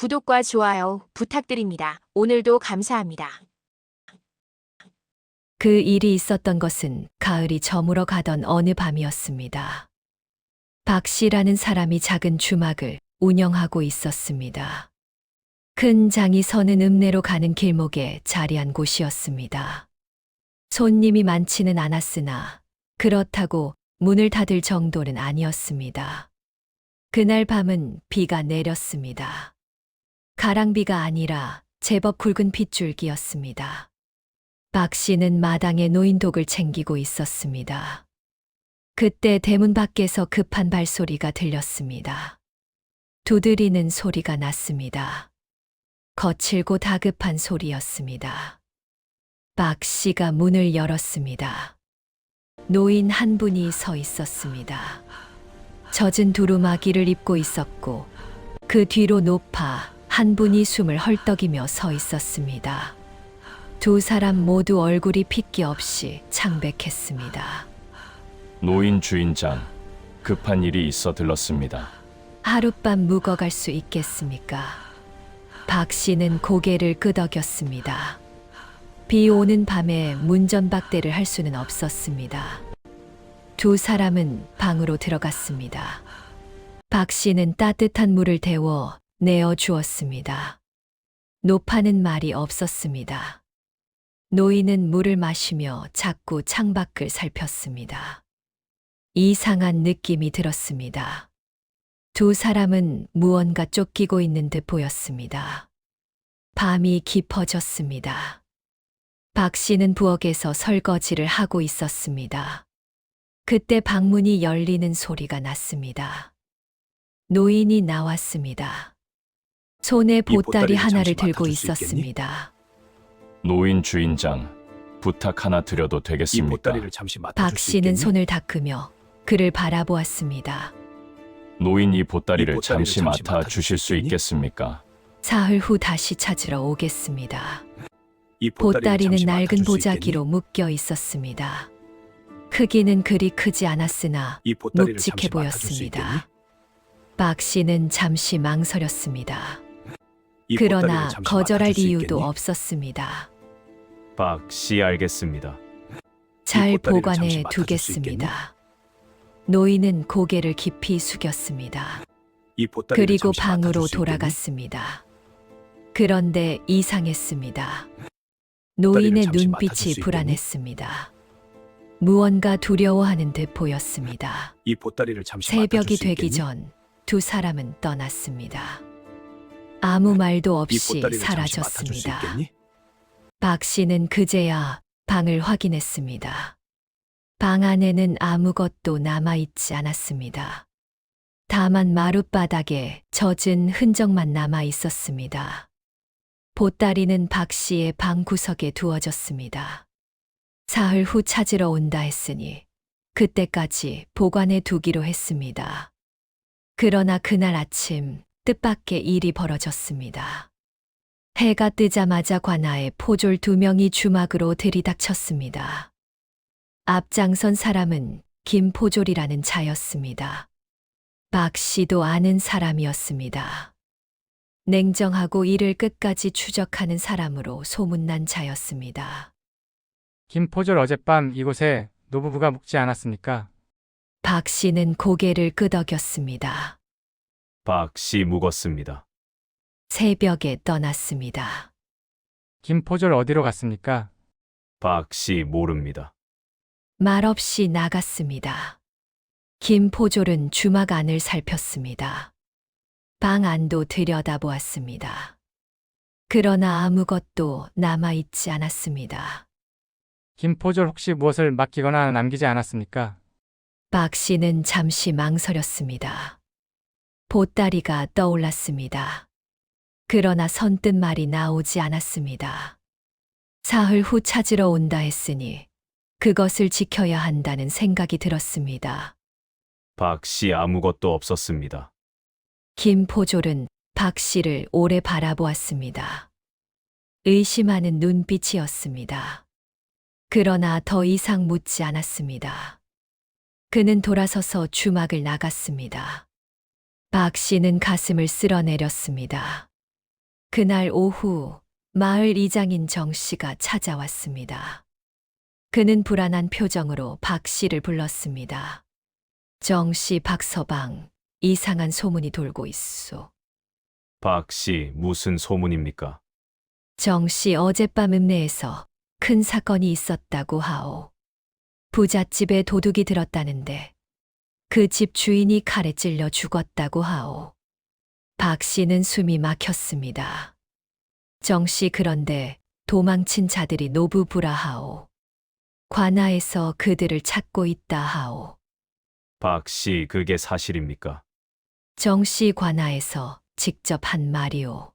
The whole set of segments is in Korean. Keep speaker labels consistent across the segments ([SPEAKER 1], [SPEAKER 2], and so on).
[SPEAKER 1] 구독과 좋아요 부탁드립니다. 오늘도 감사합니다.
[SPEAKER 2] 그 일이 있었던 것은 가을이 저물어 가던 어느 밤이었습니다. 박 씨라는 사람이 작은 주막을 운영하고 있었습니다. 큰 장이 서는 읍내로 가는 길목에 자리한 곳이었습니다. 손님이 많지는 않았으나 그렇다고 문을 닫을 정도는 아니었습니다. 그날 밤은 비가 내렸습니다. 가랑비가 아니라 제법 굵은 빗줄기였습니다. 박 씨는 마당에 노인독을 챙기고 있었습니다. 그때 대문 밖에서 급한 발소리가 들렸습니다. 두드리는 소리가 났습니다. 거칠고 다급한 소리였습니다. 박 씨가 문을 열었습니다. 노인 한 분이 서 있었습니다. 젖은 두루마기를 입고 있었고 그 뒤로 높아 한 분이 숨을 헐떡이며 서 있었습니다. 두 사람 모두 얼굴이 핏기 없이 창백했습니다.
[SPEAKER 3] 노인 주인장, 급한 일이 있어 들렀습니다.
[SPEAKER 2] 하룻밤 묵어갈 수 있겠습니까? 박 씨는 고개를 끄덕였습니다. 비 오는 밤에 문전박대를 할 수는 없었습니다. 두 사람은 방으로 들어갔습니다. 박 씨는 따뜻한 물을 데워 내어 주었습니다. 노파는 말이 없었습니다. 노인은 물을 마시며 자꾸 창밖을 살폈습니다. 이상한 느낌이 들었습니다. 두 사람은 무언가 쫓기고 있는 듯 보였습니다. 밤이 깊어졌습니다. 박 씨는 부엌에서 설거지를 하고 있었습니다. 그때 방문이 열리는 소리가 났습니다. 노인이 나왔습니다. 손에 보따리 하나를 들고 있었습니다.
[SPEAKER 3] 노인 주인장, 부탁 하나 드려도
[SPEAKER 4] 이
[SPEAKER 3] 되겠습니까?
[SPEAKER 4] 보따리를 잠시 맡아줄
[SPEAKER 2] 박
[SPEAKER 4] 수
[SPEAKER 2] 씨는
[SPEAKER 4] 있겠니?
[SPEAKER 2] 손을 닦으며 그를 바라보았습니다.
[SPEAKER 3] 노인 이
[SPEAKER 4] 이
[SPEAKER 3] 보따리를
[SPEAKER 4] 보따리를
[SPEAKER 3] 잠시
[SPEAKER 4] 잠시
[SPEAKER 3] 맡아
[SPEAKER 4] 맡아줄
[SPEAKER 3] 주실
[SPEAKER 4] 수
[SPEAKER 3] 수
[SPEAKER 4] 있겠니?
[SPEAKER 3] 있겠습니까?
[SPEAKER 2] 사흘 후 다시 찾으러 오겠습니다.
[SPEAKER 4] 이 보따리를
[SPEAKER 2] 보따리는
[SPEAKER 4] 잠시
[SPEAKER 2] 낡은
[SPEAKER 4] 맡아줄 수
[SPEAKER 2] 보자기로
[SPEAKER 4] 있겠니?
[SPEAKER 2] 묶여 있었습니다. 크기는 그리 크지 않았으나
[SPEAKER 4] 이 보따리를
[SPEAKER 2] 묵직해
[SPEAKER 4] 잠시 맡아줄 수 있겠니?
[SPEAKER 2] 보였습니다. 박 씨는 잠시 망설였습니다.
[SPEAKER 4] 이
[SPEAKER 2] 그러나
[SPEAKER 4] 보따리를 잠시
[SPEAKER 2] 거절할
[SPEAKER 4] 맡아줄 수
[SPEAKER 2] 이유도
[SPEAKER 4] 있겠니?
[SPEAKER 2] 없었습니다.
[SPEAKER 5] 박 씨 알겠습니다.
[SPEAKER 2] 잘
[SPEAKER 4] 보따리를
[SPEAKER 2] 보관해
[SPEAKER 4] 잠시 맡아줄 수
[SPEAKER 2] 두겠습니다. 노인은 고개를 깊이 숙였습니다.
[SPEAKER 4] 이 보따리를
[SPEAKER 2] 그리고
[SPEAKER 4] 잠시
[SPEAKER 2] 방으로
[SPEAKER 4] 맡아줄 수 있겠니?
[SPEAKER 2] 돌아갔습니다. 그런데 이상했습니다. 노인의
[SPEAKER 4] 잠시 맡아줄
[SPEAKER 2] 눈빛이
[SPEAKER 4] 수 있겠니?
[SPEAKER 2] 불안했습니다. 무언가 두려워하는 듯 보였습니다.
[SPEAKER 4] 이 보따리를 잠시 맡아줄
[SPEAKER 2] 새벽이
[SPEAKER 4] 수
[SPEAKER 2] 되기
[SPEAKER 4] 있겠니?
[SPEAKER 2] 전 두 사람은 떠났습니다. 아무 말도
[SPEAKER 4] 이
[SPEAKER 2] 없이
[SPEAKER 4] 보따리를 잠시 맡아줄 수
[SPEAKER 2] 사라졌습니다.
[SPEAKER 4] 있겠니?
[SPEAKER 2] 박 씨는 그제야 방을 확인했습니다. 방 안에는 아무것도 남아있지 않았습니다. 다만 마룻바닥에 젖은 흔적만 남아 있었습니다. 보따리는 박 씨의 방 구석에 두어졌습니다. 사흘 후 찾으러 온다 했으니 그때까지 보관해 두기로 했습니다. 그러나 그날 아침 뜻밖의 일이 벌어졌습니다. 해가 뜨자마자 관아에 포졸 2명이 주막으로 들이닥쳤습니다. 앞장선 사람은 김포졸이라는 자였습니다. 박 씨도 아는 사람이었습니다. 냉정하고 일을 끝까지 추적하는 사람으로 소문난 자였습니다.
[SPEAKER 6] 김포졸 어젯밤 이곳에 노부부가 묵지 않았습니까?
[SPEAKER 2] 박 씨는 고개를 끄덕였습니다.
[SPEAKER 5] 박 씨 묵었습니다.
[SPEAKER 2] 새벽에 떠났습니다.
[SPEAKER 6] 김포졸 어디로 갔습니까?
[SPEAKER 5] 박 씨 모릅니다.
[SPEAKER 2] 말없이 나갔습니다. 김포졸은 주막 안을 살폈습니다. 방 안도 들여다보았습니다. 그러나 아무것도 남아있지 않았습니다.
[SPEAKER 6] 김포졸 혹시 무엇을 맡기거나 남기지 않았습니까?
[SPEAKER 2] 박 씨는 잠시 망설였습니다. 보따리가 떠올랐습니다. 그러나 선뜻 말이 나오지 않았습니다. 사흘 후 찾으러 온다 했으니 그것을 지켜야 한다는 생각이 들었습니다.
[SPEAKER 5] 박 씨 아무것도 없었습니다.
[SPEAKER 2] 김포졸은 박 씨를 오래 바라보았습니다. 의심하는 눈빛이었습니다. 그러나 더 이상 묻지 않았습니다. 그는 돌아서서 주막을 나갔습니다. 박 씨는 가슴을 쓸어내렸습니다. 그날 오후 마을 이장인 정 씨가 찾아왔습니다. 그는 불안한 표정으로 박 씨를 불렀습니다. 정 씨, 박서방, 이상한 소문이 돌고 있소.
[SPEAKER 5] 박 씨, 무슨 소문입니까?
[SPEAKER 2] 정 씨, 어젯밤 읍내에서 큰 사건이 있었다고 하오. 부잣집에 도둑이 들었다는데 그 집 주인이 칼에 찔려 죽었다고 하오. 박 씨는 숨이 막혔습니다. 정 씨, 그런데 도망친 자들이 노부부라 하오. 관아에서 그들을 찾고 있다 하오.
[SPEAKER 5] 박 씨, 그게 사실입니까?
[SPEAKER 2] 정 씨, 관아에서 직접 한 말이오.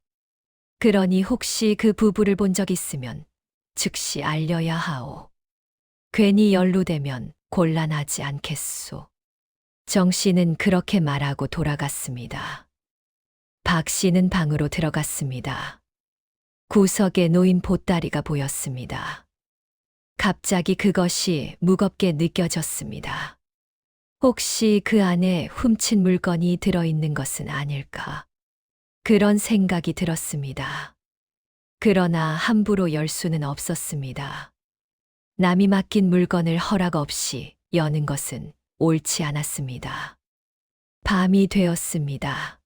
[SPEAKER 2] 그러니 혹시 그 부부를 본 적 있으면 즉시 알려야 하오. 괜히 연루되면 곤란하지 않겠소. 정 씨는 그렇게 말하고 돌아갔습니다. 박 씨는 방으로 들어갔습니다. 구석에 놓인 보따리가 보였습니다. 갑자기 그것이 무겁게 느껴졌습니다. 혹시 그 안에 훔친 물건이 들어있는 것은 아닐까? 그런 생각이 들었습니다. 그러나 함부로 열 수는 없었습니다. 남이 맡긴 물건을 허락 없이 여는 것은 옳지 않았습니다. 밤이 되었습니다.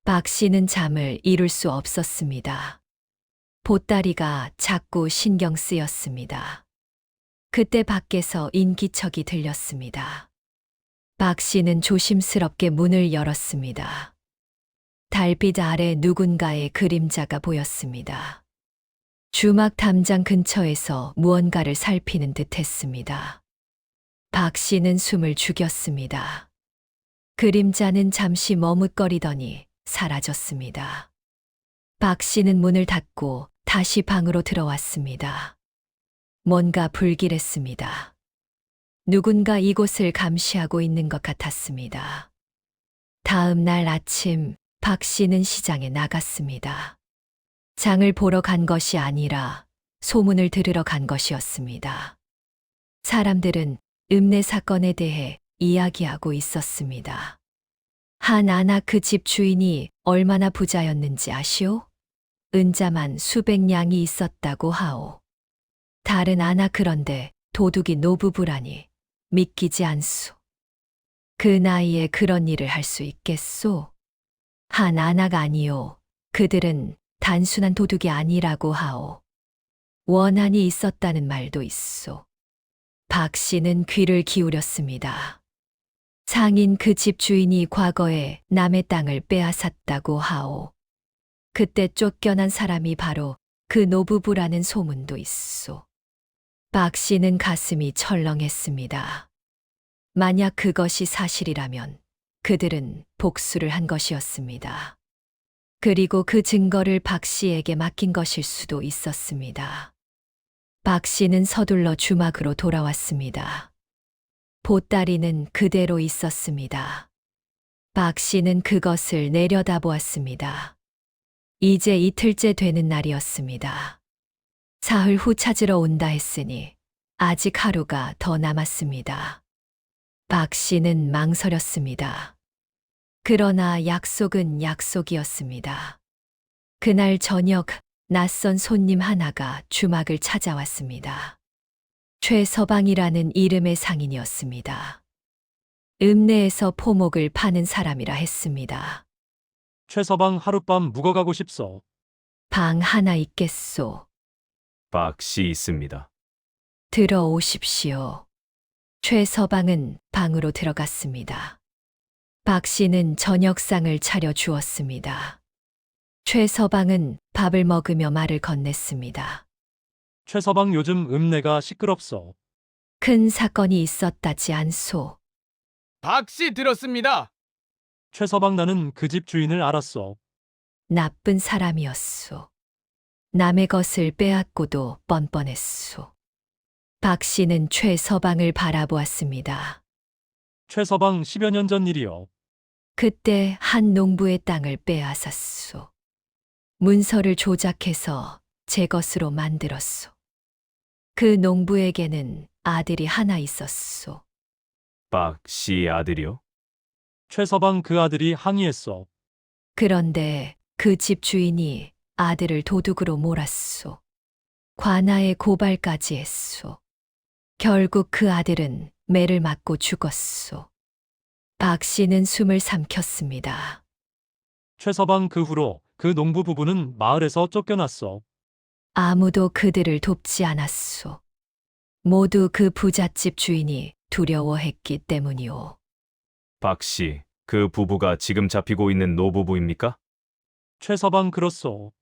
[SPEAKER 2] 박 씨는 잠을 이룰 수 없었습니다. 보따리가 자꾸 신경 쓰였습니다. 그때 밖에서 인기척이 들렸습니다. 박 씨는 조심스럽게 문을 열었습니다. 달빛 아래 누군가의 그림자가 보였습니다. 주막 담장 근처에서 무언가를 살피는 듯 했습니다. 박 씨는 숨을 죽였습니다. 그림자는 잠시 머뭇거리더니 사라졌습니다. 박 씨는 문을 닫고 다시 방으로 들어왔습니다. 뭔가 불길했습니다. 누군가 이곳을 감시하고 있는 것 같았습니다. 다음 날 아침, 박 씨는 시장에 나갔습니다. 장을 보러 간 것이 아니라 소문을 들으러 간 것이었습니다. 사람들은 읍내 사건에 대해 이야기하고 있었습니다. 한 아낙 그 집 주인이 얼마나 부자였는지 아시오? 은자만 수백 냥이 있었다고 하오. 다른 아낙, 그런데 도둑이 노부부라니 믿기지 않소. 그 나이에 그런 일을 할 수 있겠소? 한 아낙 아니오. 그들은 단순한 도둑이 아니라고 하오. 원한이 있었다는 말도 있소. 박 씨는 귀를 기울였습니다. 상인 그 집 주인이 과거에 남의 땅을 빼앗았다고 하오. 그때 쫓겨난 사람이 바로 그 노부부라는 소문도 있소. 박 씨는 가슴이 철렁했습니다. 만약 그것이 사실이라면 그들은 복수를 한 것이었습니다. 그리고 그 증거를 박 씨에게 맡긴 것일 수도 있었습니다. 박 씨는 서둘러 주막으로 돌아왔습니다. 보따리는 그대로 있었습니다. 박 씨는 그것을 내려다보았습니다. 이제 이틀째 되는 날이었습니다. 사흘 후 찾으러 온다 했으니 아직 하루가 더 남았습니다. 박 씨는 망설였습니다. 그러나 약속은 약속이었습니다. 그날 저녁, 낯선 손님 하나가 주막을 찾아왔습니다. 최서방이라는 이름의 상인이었습니다. 읍내에서 포목을 파는 사람이라 했습니다.
[SPEAKER 7] 최서방 하룻밤 묵어가고 싶소.
[SPEAKER 2] 방 하나 있겠소.
[SPEAKER 5] 박 씨 있습니다.
[SPEAKER 2] 들어오십시오. 최서방은 방으로 들어갔습니다. 박 씨는 저녁상을 차려 주었습니다. 최서방은 밥을 먹으며 말을 건넸습니다.
[SPEAKER 7] 최서방 요즘 읍내가 시끄럽소.
[SPEAKER 2] 큰 사건이 있었다지 않소.
[SPEAKER 8] 박 씨 들었습니다.
[SPEAKER 7] 최서방, 나는 그 집 주인을 알았소.
[SPEAKER 2] 나쁜 사람이었소. 남의 것을 빼앗고도 뻔뻔했소. 박 씨는 최서방을 바라보았습니다.
[SPEAKER 7] 최서방 10여 년 전 일이요.
[SPEAKER 2] 그때 한 농부의 땅을 빼앗았소. 문서를 조작해서 제 것으로 만들었소. 그 농부에게는 아들이 하나 있었소.
[SPEAKER 5] 박 씨 아들이요?
[SPEAKER 7] 최서방, 그 아들이 항의했소.
[SPEAKER 2] 그런데 그 집 주인이 아들을 도둑으로 몰았소. 관아에 고발까지 했소. 결국 그 아들은 매를 맞고 죽었소. 박 씨는 숨을 삼켰습니다.
[SPEAKER 7] 최서방 그 후로 그 농부 부부는 마을에서 쫓겨났어.
[SPEAKER 2] 아무도 그들을 돕지 않았소. 모두 그 부잣집 주인이 두려워했기 때문이오.
[SPEAKER 5] 박 씨, 그 부부가 지금 잡히고 있는 노부부입니까?
[SPEAKER 7] 최서방 그렇소.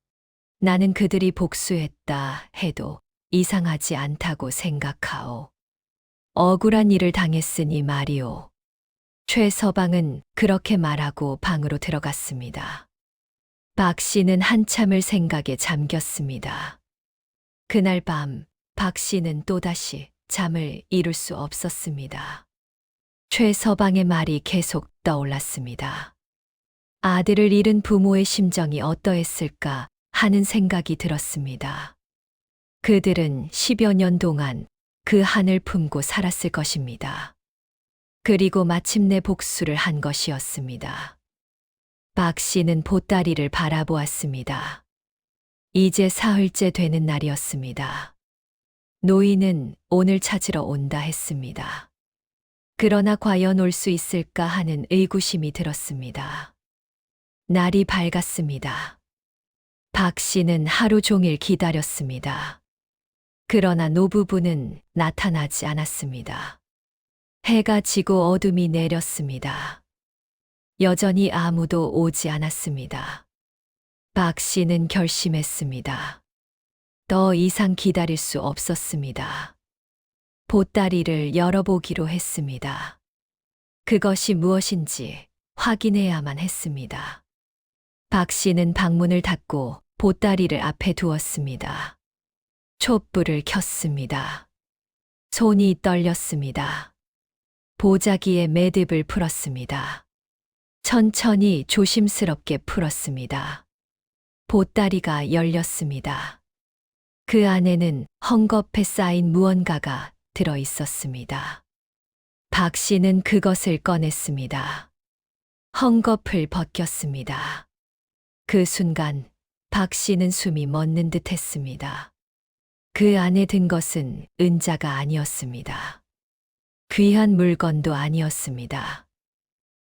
[SPEAKER 2] 나는 그들이 복수했다 해도 이상하지 않다고 생각하오. 억울한 일을 당했으니 말이오. 최서방은 그렇게 말하고 방으로 들어갔습니다. 박 씨는 한참을 생각에 잠겼습니다. 그날 밤 박 씨는 또다시 잠을 이룰 수 없었습니다. 최서방의 말이 계속 떠올랐습니다. 아들을 잃은 부모의 심정이 어떠했을까 하는 생각이 들었습니다. 그들은 10여 년 동안 그 한을 품고 살았을 것입니다. 그리고 마침내 복수를 한 것이었습니다. 박 씨는 보따리를 바라보았습니다. 이제 사흘째 되는 날이었습니다. 노인은 오늘 찾으러 온다 했습니다. 그러나 과연 올 수 있을까 하는 의구심이 들었습니다. 날이 밝았습니다. 박 씨는 하루 종일 기다렸습니다. 그러나 노부부는 나타나지 않았습니다. 해가 지고 어둠이 내렸습니다. 여전히 아무도 오지 않았습니다. 박 씨는 결심했습니다. 더 이상 기다릴 수 없었습니다. 보따리를 열어보기로 했습니다. 그것이 무엇인지 확인해야만 했습니다. 박 씨는 방문을 닫고 보따리를 앞에 두었습니다. 촛불을 켰습니다. 손이 떨렸습니다. 보자기에 매듭을 풀었습니다. 천천히 조심스럽게 풀었습니다. 보따리가 열렸습니다. 그 안에는 헝겊에 쌓인 무언가가 들어 있었습니다. 박 씨는 그것을 꺼냈습니다. 헝겊을 벗겼습니다. 그 순간 박 씨는 숨이 멎는 듯 했습니다. 그 안에 든 것은 은자가 아니었습니다. 귀한 물건도 아니었습니다.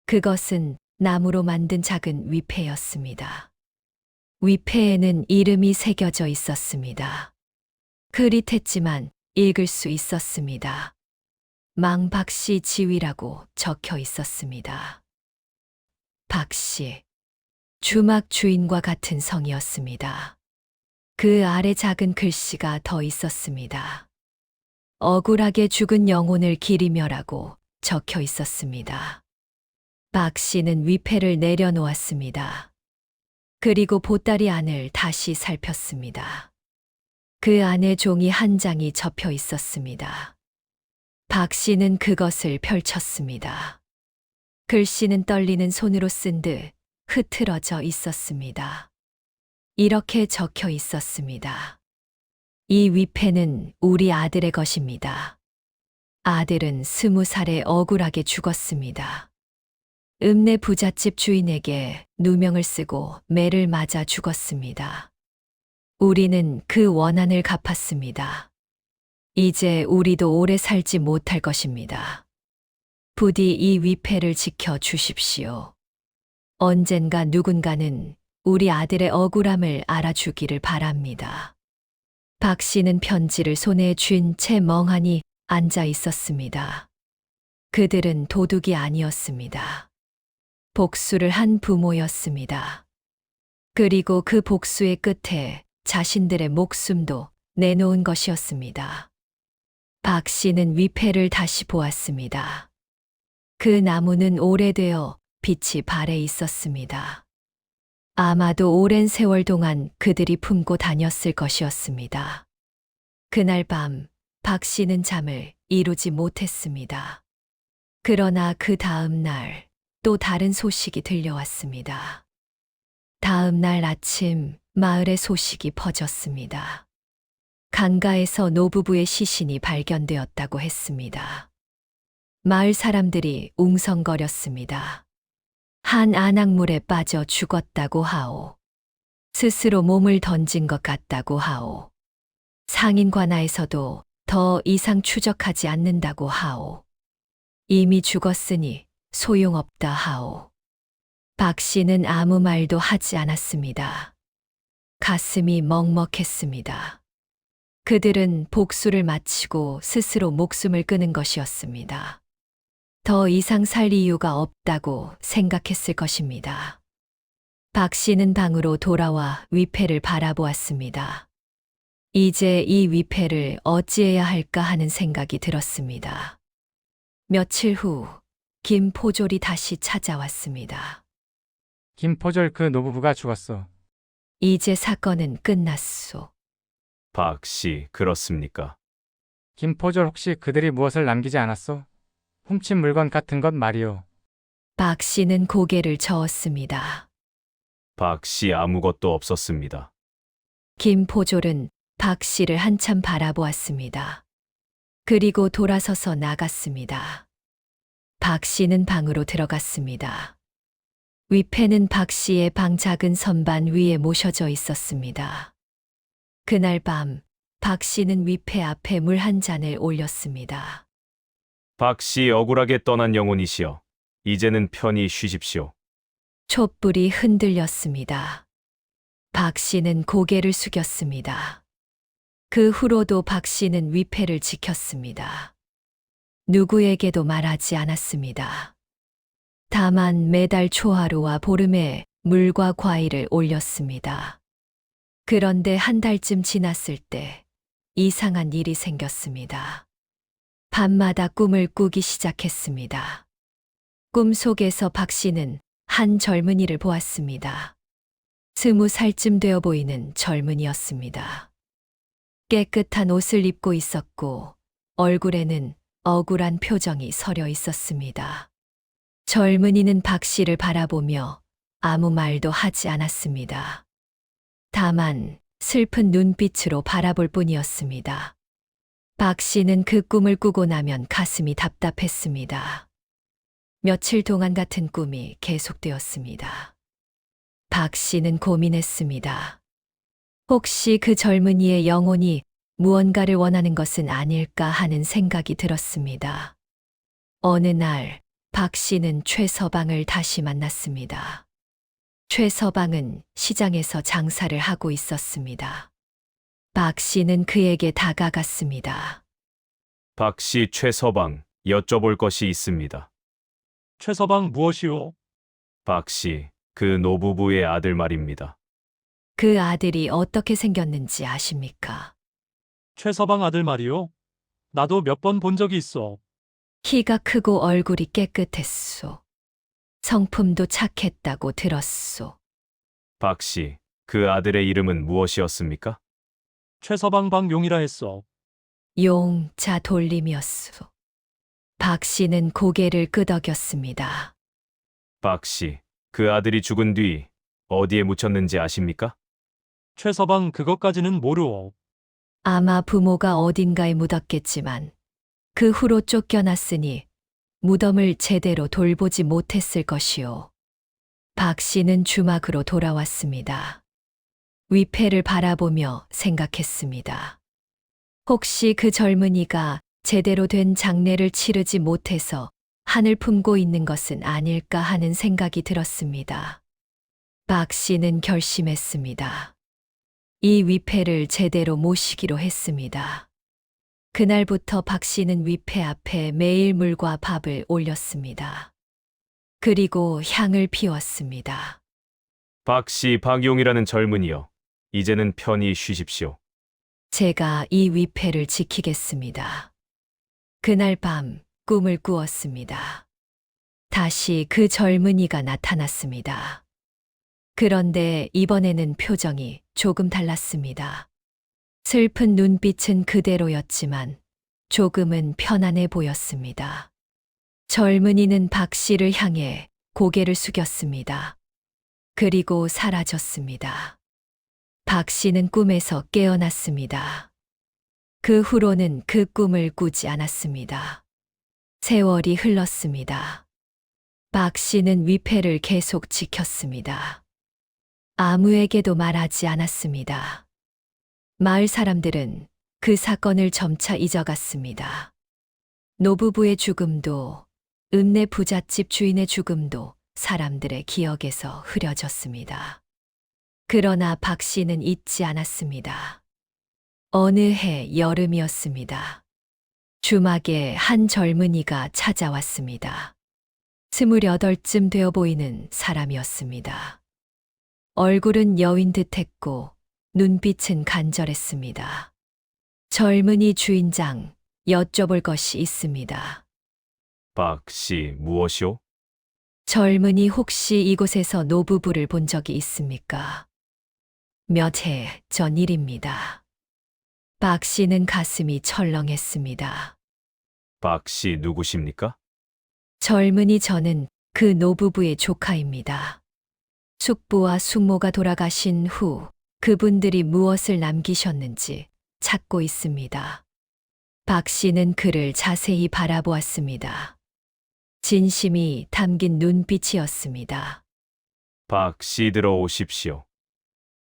[SPEAKER 2] 그것은 나무로 만든 작은 위패였습니다. 위패에는 이름이 새겨져 있었습니다. 흐릿했지만 읽을 수 있었습니다. 망박씨 지위라고 적혀 있었습니다. 박씨, 주막 주인과 같은 성이었습니다. 그 아래 작은 글씨가 더 있었습니다. 억울하게 죽은 영혼을 기리며라고 적혀 있었습니다. 박 씨는 위패를 내려놓았습니다. 그리고 보따리 안을 다시 살폈습니다. 그 안에 종이 한 장이 접혀 있었습니다. 박 씨는 그것을 펼쳤습니다. 글씨는 떨리는 손으로 쓴 듯 흐트러져 있었습니다. 이렇게 적혀 있었습니다. 이 위패는 우리 아들의 것입니다. 아들은 20살에 억울하게 죽었습니다. 읍내 부잣집 주인에게 누명을 쓰고 매를 맞아 죽었습니다. 우리는 그 원한을 갚았습니다. 이제 우리도 오래 살지 못할 것입니다. 부디 이 위패를 지켜 주십시오. 언젠가 누군가는 우리 아들의 억울함을 알아주기를 바랍니다. 박 씨는 편지를 손에 쥔 채 멍하니 앉아 있었습니다. 그들은 도둑이 아니었습니다. 복수를 한 부모였습니다. 그리고 그 복수의 끝에 자신들의 목숨도 내놓은 것이었습니다. 박 씨는 위패를 다시 보았습니다. 그 나무는 오래되어 빛이 발해 있었습니다. 아마도 오랜 세월 동안 그들이 품고 다녔을 것이었습니다. 그날 밤 박 씨는 잠을 이루지 못했습니다. 그러나 그 다음 날 또 다른 소식이 들려왔습니다. 다음 날 아침 마을에 소식이 퍼졌습니다. 강가에서 노부부의 시신이 발견되었다고 했습니다. 마을 사람들이 웅성거렸습니다. 한 안악물에 빠져 죽었다고 하오. 스스로 몸을 던진 것 같다고 하오. 상인관아에서도 더 이상 추적하지 않는다고 하오. 이미 죽었으니 소용없다 하오. 박 씨는 아무 말도 하지 않았습니다. 가슴이 먹먹했습니다. 그들은 복수를 마치고 스스로 목숨을 끊은 것이었습니다. 더 이상 살 이유가 없다고 생각했을 것입니다. 박 씨는 방으로 돌아와 위패를 바라보았습니다. 이제 이 위패를 어찌해야 할까 하는 생각이 들었습니다. 며칠 후 김포졸이 다시 찾아왔습니다.
[SPEAKER 6] 김포졸 그 노부부가 죽었어.
[SPEAKER 2] 이제 사건은 끝났소.
[SPEAKER 5] 박 씨, 그렇습니까?
[SPEAKER 6] 김포졸 혹시 그들이 무엇을 남기지 않았어? 훔친 물건 같은 것 말이오.
[SPEAKER 2] 박 씨는 고개를 저었습니다.
[SPEAKER 5] 박 씨 아무것도 없었습니다.
[SPEAKER 2] 김포졸은 박 씨를 한참 바라보았습니다. 그리고 돌아서서 나갔습니다. 박 씨는 방으로 들어갔습니다. 위패는 박 씨의 방 작은 선반 위에 모셔져 있었습니다. 그날 밤, 박 씨는 위패 앞에 물 한 잔을 올렸습니다.
[SPEAKER 5] 박 씨 억울하게 떠난 영혼이시여. 이제는 편히 쉬십시오.
[SPEAKER 2] 촛불이 흔들렸습니다. 박 씨는 고개를 숙였습니다. 그 후로도 박 씨는 위패를 지켰습니다. 누구에게도 말하지 않았습니다. 다만 매달 초하루와 보름에 물과 과일을 올렸습니다. 그런데 한 달쯤 지났을 때 이상한 일이 생겼습니다. 밤마다 꿈을 꾸기 시작했습니다. 꿈속에서 박 씨는 한 젊은이를 보았습니다. 20살쯤 되어 보이는 젊은이였습니다. 깨끗한 옷을 입고 있었고 얼굴에는 억울한 표정이 서려 있었습니다. 젊은이는 박 씨를 바라보며 아무 말도 하지 않았습니다. 다만 슬픈 눈빛으로 바라볼 뿐이었습니다. 박 씨는 그 꿈을 꾸고 나면 가슴이 답답했습니다. 며칠 동안 같은 꿈이 계속되었습니다. 박 씨는 고민했습니다. 혹시 그 젊은이의 영혼이 무언가를 원하는 것은 아닐까 하는 생각이 들었습니다. 어느 날, 박 씨는 최서방을 다시 만났습니다. 최서방은 시장에서 장사를 하고 있었습니다. 박 씨는 그에게 다가갔습니다.
[SPEAKER 5] 박 씨, 최서방, 여쭤볼 것이 있습니다.
[SPEAKER 7] 최서방 무엇이오?
[SPEAKER 5] 박 씨, 그 노부부의 아들 말입니다.
[SPEAKER 2] 그 아들이 어떻게 생겼는지 아십니까?
[SPEAKER 7] 최서방 아들 말이오? 나도 몇 번 본 적이 있어.
[SPEAKER 2] 키가 크고 얼굴이 깨끗했소. 성품도 착했다고 들었소.
[SPEAKER 5] 박 씨, 그 아들의 이름은 무엇이었습니까?
[SPEAKER 7] 최서방 방용이라 했어.
[SPEAKER 2] 용자 돌림이었소. 박 씨는 고개를 끄덕였습니다.
[SPEAKER 5] 박 씨, 그 아들이 죽은 뒤 어디에 묻혔는지 아십니까?
[SPEAKER 7] 최서방 그것까지는 모르오.
[SPEAKER 2] 아마 부모가 어딘가에 묻었겠지만 그 후로 쫓겨났으니 무덤을 제대로 돌보지 못했을 것이오. 박 씨는 주막으로 돌아왔습니다. 위패를 바라보며 생각했습니다. 혹시 그 젊은이가 제대로 된 장례를 치르지 못해서 한을 품고 있는 것은 아닐까 하는 생각이 들었습니다. 박 씨는 결심했습니다. 이 위패를 제대로 모시기로 했습니다. 그날부터 박 씨는 위패 앞에 매일 물과 밥을 올렸습니다. 그리고 향을 피웠습니다.
[SPEAKER 5] 박 씨, 박용이라는 젊은이여. 이제는 편히 쉬십시오.
[SPEAKER 2] 제가 이 위패를 지키겠습니다. 그날 밤 꿈을 꾸었습니다. 다시 그 젊은이가 나타났습니다. 그런데 이번에는 표정이 조금 달랐습니다. 슬픈 눈빛은 그대로였지만 조금은 편안해 보였습니다. 젊은이는 박 씨를 향해 고개를 숙였습니다. 그리고 사라졌습니다. 박 씨는 꿈에서 깨어났습니다. 그 후로는 그 꿈을 꾸지 않았습니다. 세월이 흘렀습니다. 박 씨는 위패를 계속 지켰습니다. 아무에게도 말하지 않았습니다. 마을 사람들은 그 사건을 점차 잊어갔습니다. 노부부의 죽음도, 읍내 부잣집 주인의 죽음도 사람들의 기억에서 흐려졌습니다. 그러나 박 씨는 잊지 않았습니다. 어느 해 여름이었습니다. 주막에 한 젊은이가 찾아왔습니다. 28쯤 되어 보이는 사람이었습니다. 얼굴은 여인 듯했고 눈빛은 간절했습니다. 젊은이 주인장, 여쭤볼 것이 있습니다.
[SPEAKER 5] 박 씨, 무엇이오?
[SPEAKER 2] 젊은이 혹시 이곳에서 노부부를 본 적이 있습니까? 몇 해 전 일입니다. 박 씨는 가슴이 철렁했습니다.
[SPEAKER 5] 박 씨 누구십니까?
[SPEAKER 2] 젊은이 저는 그 노부부의 조카입니다. 숙부와 숙모가 돌아가신 후 그분들이 무엇을 남기셨는지 찾고 있습니다. 박 씨는 그를 자세히 바라보았습니다. 진심이 담긴 눈빛이었습니다.
[SPEAKER 5] 박 씨 들어오십시오.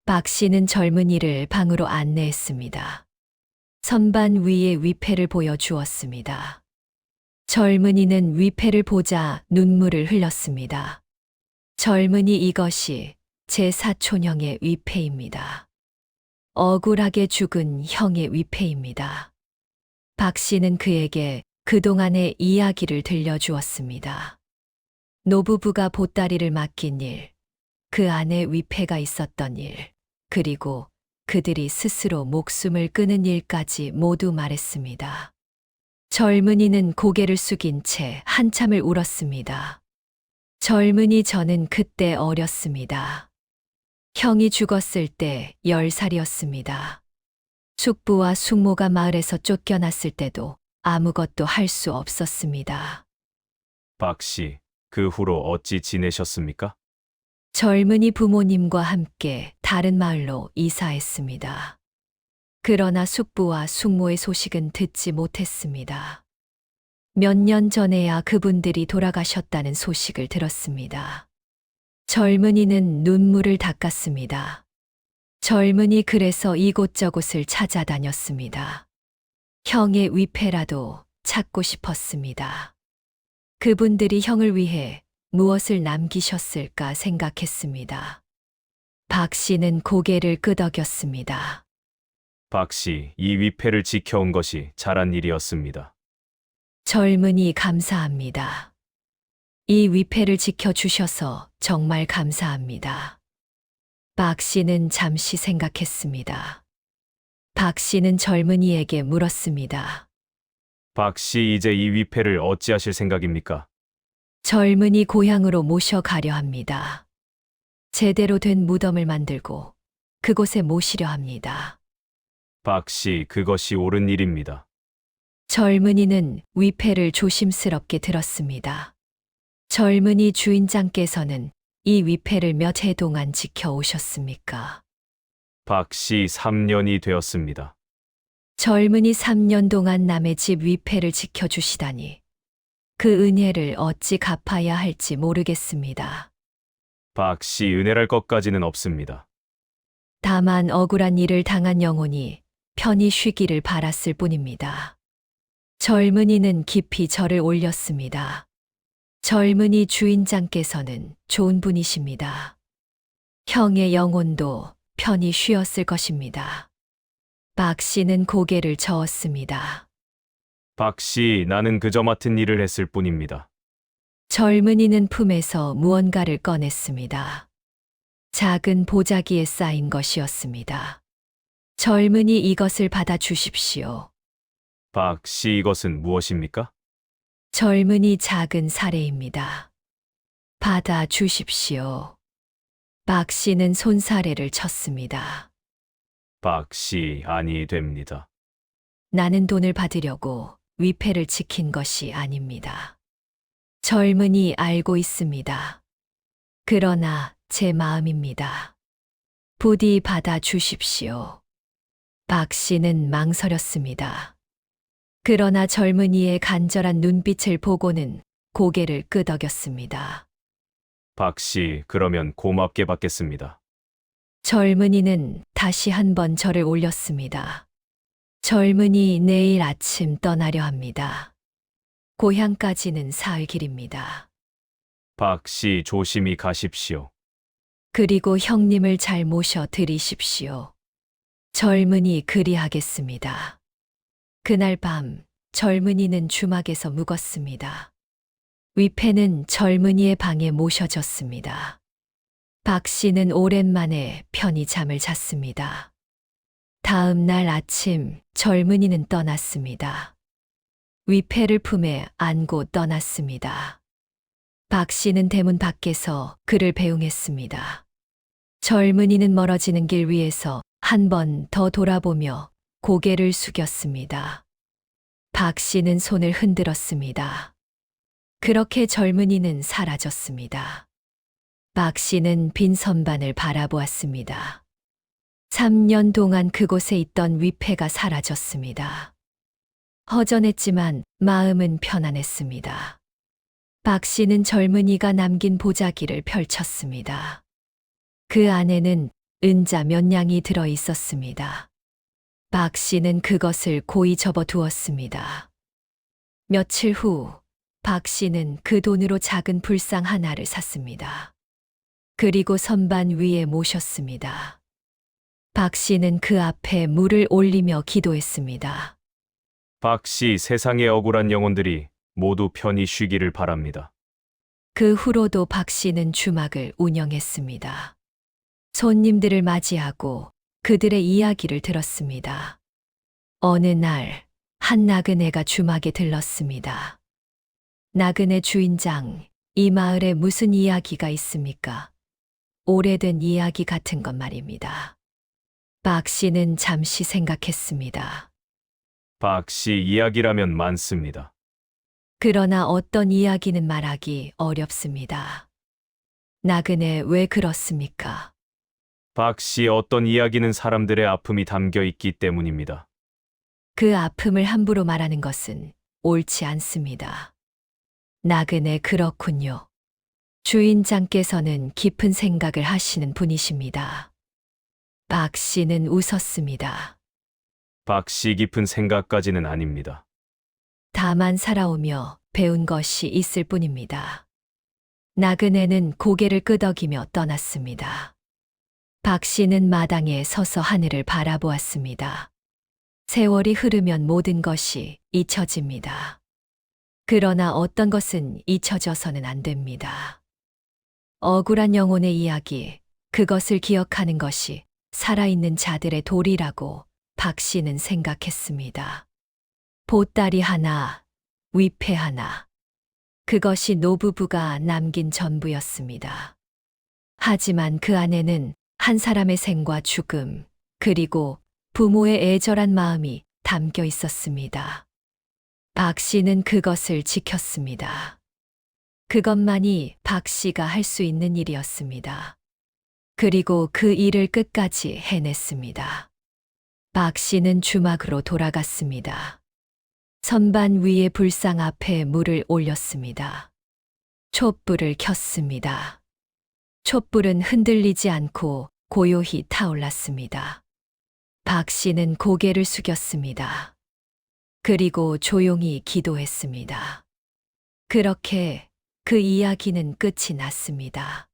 [SPEAKER 2] 박 씨는 젊은이를 방으로 안내했습니다. 선반 위에 위패를 보여주었습니다. 젊은이는 위패를 보자 눈물을 흘렸습니다. 젊은이, 이것이 제 사촌형의 위패입니다. 억울하게 죽은 형의 위패입니다. 박 씨는 그에게 그동안의 이야기를 들려주었습니다. 노부부가 보따리를 맡긴 일, 그 안에 위패가 있었던 일, 그리고 그들이 스스로 목숨을 끊은 일까지 모두 말했습니다. 젊은이는 고개를 숙인 채 한참을 울었습니다. 젊은이, 저는 그때 어렸습니다. 형이 죽었을 때 10살이었습니다. 숙부와 숙모가 마을에서 쫓겨났을 때도 아무것도 할 수 없었습니다.
[SPEAKER 5] 박 씨, 그 후로 어찌 지내셨습니까?
[SPEAKER 2] 젊은이 부모님과 함께 다른 마을로 이사했습니다. 그러나 숙부와 숙모의 소식은 듣지 못했습니다. 몇 년 전에야 그분들이 돌아가셨다는 소식을 들었습니다. 젊은이는 눈물을 닦았습니다. 젊은이, 그래서 이곳저곳을 찾아다녔습니다. 형의 위패라도 찾고 싶었습니다. 그분들이 형을 위해 무엇을 남기셨을까 생각했습니다. 박 씨는 고개를 끄덕였습니다.
[SPEAKER 5] 박 씨, 이 위패를 지켜온 것이 잘한 일이었습니다.
[SPEAKER 2] 젊은이, 감사합니다. 이 위패를 지켜주셔서 정말 감사합니다. 박 씨는 잠시 생각했습니다. 박 씨는 젊은이에게 물었습니다.
[SPEAKER 5] 박 씨, 이제 이 위패를 어찌하실 생각입니까?
[SPEAKER 2] 젊은이, 고향으로 모셔가려 합니다. 제대로 된 무덤을 만들고 그곳에 모시려 합니다.
[SPEAKER 5] 박 씨, 그것이 옳은 일입니다.
[SPEAKER 2] 젊은이는 위패를 조심스럽게 들었습니다. 젊은이, 주인장께서는 이 위패를 몇 해 동안 지켜오셨습니까?
[SPEAKER 5] 박 씨, 3년이 되었습니다.
[SPEAKER 2] 젊은이, 3년 동안 남의 집 위패를 지켜주시다니. 그 은혜를 어찌 갚아야 할지 모르겠습니다.
[SPEAKER 5] 박 씨, 은혜랄 것까지는 없습니다.
[SPEAKER 2] 다만 억울한 일을 당한 영혼이 편히 쉬기를 바랐을 뿐입니다. 젊은이는 깊이 절을 올렸습니다. 젊은이, 주인장께서는 좋은 분이십니다. 형의 영혼도 편히 쉬었을 것입니다. 박 씨는 고개를 저었습니다.
[SPEAKER 5] 박 씨, 나는 그저 맡은 일을 했을 뿐입니다.
[SPEAKER 2] 젊은이는 품에서 무언가를 꺼냈습니다. 작은 보자기에 쌓인 것이었습니다. 젊은이, 이것을 받아 주십시오.
[SPEAKER 5] 박 씨, 이것은 무엇입니까?
[SPEAKER 2] 젊은이, 작은 사례입니다. 받아 주십시오. 박 씨는 손사래를 쳤습니다.
[SPEAKER 5] 박 씨, 아니 됩니다.
[SPEAKER 2] 나는 돈을 받으려고 위패를 지킨 것이 아닙니다. 젊은이, 알고 있습니다. 그러나 제 마음입니다. 부디 받아 주십시오. 박 씨는 망설였습니다. 그러나 젊은이의 간절한 눈빛을 보고는 고개를 끄덕였습니다.
[SPEAKER 5] 박 씨, 그러면 고맙게 받겠습니다.
[SPEAKER 2] 젊은이는 다시 한번 절을 올렸습니다. 젊은이 내일 아침 떠나려 합니다. 고향까지는 사흘 길입니다.
[SPEAKER 5] 박 씨 조심히 가십시오.
[SPEAKER 2] 그리고 형님을 잘 모셔 드리십시오. 젊은이 그리하겠습니다. 그날 밤 젊은이는 주막에서 묵었습니다. 위패는 젊은이의 방에 모셔졌습니다. 박 씨는 오랜만에 편히 잠을 잤습니다. 다음 날 아침 젊은이는 떠났습니다. 위패를 품에 안고 떠났습니다. 박 씨는 대문 밖에서 그를 배웅했습니다. 젊은이는 멀어지는 길 위에서 한 번 더 돌아보며 고개를 숙였습니다. 박 씨는 손을 흔들었습니다. 그렇게 젊은이는 사라졌습니다. 박 씨는 빈 선반을 바라보았습니다. 3년 동안 그곳에 있던 위패가 사라졌습니다. 허전했지만 마음은 편안했습니다. 박 씨는 젊은이가 남긴 보자기를 펼쳤습니다. 그 안에는 은자 몇 냥이 들어 있었습니다. 박 씨는 그것을 고이 접어두었습니다. 며칠 후, 박 씨는 그 돈으로 작은 불상 하나를 샀습니다. 그리고 선반 위에 모셨습니다. 박 씨는 그 앞에 물을 올리며 기도했습니다.
[SPEAKER 5] 박 씨 세상의 억울한 영혼들이 모두 편히 쉬기를 바랍니다.
[SPEAKER 2] 그 후로도 박 씨는 주막을 운영했습니다. 손님들을 맞이하고 그들의 이야기를 들었습니다. 어느 날, 한 나그네가 주막에 들렀습니다. 나그네 주인장, 이 마을에 무슨 이야기가 있습니까? 오래된 이야기 같은 것 말입니다. 박 씨는 잠시 생각했습니다.
[SPEAKER 5] 박 씨 이야기라면 많습니다.
[SPEAKER 2] 그러나 어떤 이야기는 말하기 어렵습니다. 나그네 왜 그렇습니까?
[SPEAKER 5] 박 씨 어떤 이야기는 사람들의 아픔이 담겨 있기 때문입니다.
[SPEAKER 2] 그 아픔을 함부로 말하는 것은 옳지 않습니다. 나그네 그렇군요. 주인장께서는 깊은 생각을 하시는 분이십니다. 박 씨는 웃었습니다.
[SPEAKER 5] 박 씨 깊은 생각까지는 아닙니다.
[SPEAKER 2] 다만 살아오며 배운 것이 있을 뿐입니다. 나그네는 고개를 끄덕이며 떠났습니다. 박 씨는 마당에 서서 하늘을 바라보았습니다. 세월이 흐르면 모든 것이 잊혀집니다. 그러나 어떤 것은 잊혀져서는 안 됩니다. 억울한 영혼의 이야기, 그것을 기억하는 것이 살아있는 자들의 도리라고 박 씨는 생각했습니다. 보따리 하나, 위패 하나. 그것이 노부부가 남긴 전부였습니다. 하지만 그 안에는 한 사람의 생과 죽음, 그리고 부모의 애절한 마음이 담겨 있었습니다. 박 씨는 그것을 지켰습니다. 그것만이 박 씨가 할 수 있는 일이었습니다. 그리고 그 일을 끝까지 해냈습니다. 박 씨는 주막으로 돌아갔습니다. 선반 위에 불상 앞에 물을 올렸습니다. 촛불을 켰습니다. 촛불은 흔들리지 않고 고요히 타올랐습니다. 박 씨는 고개를 숙였습니다. 그리고 조용히 기도했습니다. 그렇게 그 이야기는 끝이 났습니다.